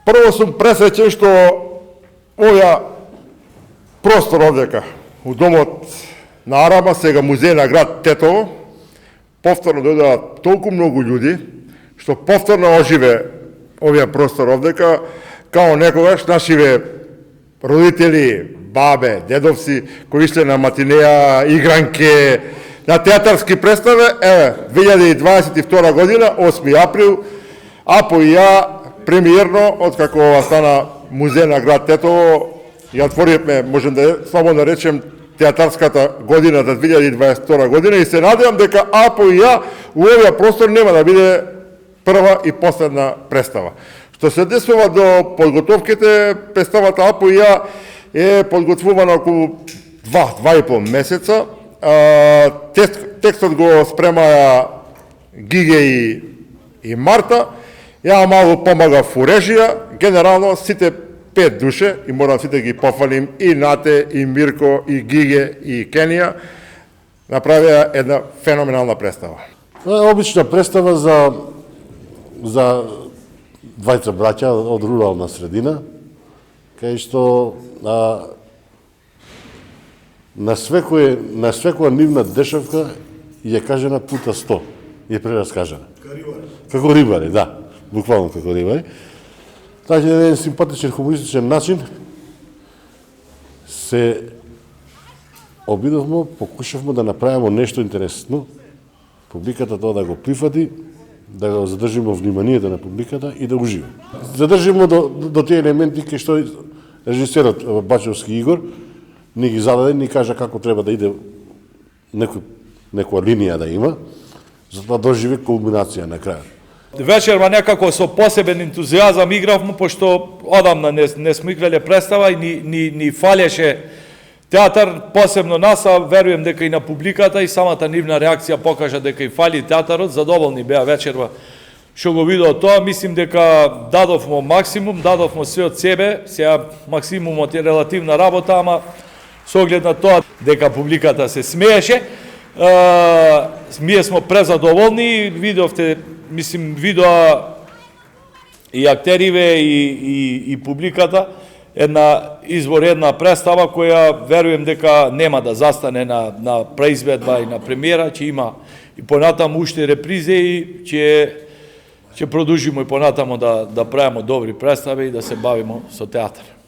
Прво сум пресреќен што овој простор овдека, у домот на Арама, сега музеј на град Тетово, повторно дојдоа толку многу луѓи, што повторно оживе овој простор овдека, као некогаш нашиве родители, бабе, дедовци, кои ишле на матинеја, игранке, на театарски представи. 2022 година, 8 април, Апо и ја премиерно, откако ова стана музеј на град Тетово, ја отворивме, можем да слободно речем, театарската година за 2022 година и се надевам дека Апо и ја у овој простор нема да биде прва и последна представа. Што се десува до подготовките, представата Апо и ја е подготвувана околу 2,5 месеца. Текстот го спремаја Гиге и Марта. Ја малку помагав у режија. Генерално сите 5 душе, и морам сите ги пофалим, и Нате, и Мирко, и Гиге, и Кенија, направија една феноменална представа. Обична представа за двајца браќа од рурална средина, кај што на секоја нивна дешавка ја кажена пута 100, ја прераскажена. Како рибари, да, буквално како рибари. Така на еден симпатичен, хумористичен начин се обидовме, покушавме да направиме нешто интересно, публиката тоа да го прифати, да го задржиме вниманието на публиката и да ужива. Задржиме до тие елементи кај што режисерот Бачовски Игор ни ги зададе, ни кажа како треба да иде некоја линија да има, за да доживе кулминација на крајот. Вечерва некако со посебен ентузијазам игравме, пошто одамна не сме играле представа и ни фалеше театар, посебно нас, а верувам дека и на публиката и самата нивна реакција покажа дека и фали театарот. Задоволни беа вечерва што го видоа тоа. Мислим дека дадовме максимум, дадовме све од себе. Сега максимумот е релативна работа, ама со оглед на тоа дека публиката се смееше, ние сме презадоволни. Видовте, мислим, видоа и актериве и публиката една представа која верувам дека нема да застане на преизведба и на премиера, ќе има и понатаму уште репризе и ќе продолжиме и понатаму да правиме добри представи и да се бавиме со театар.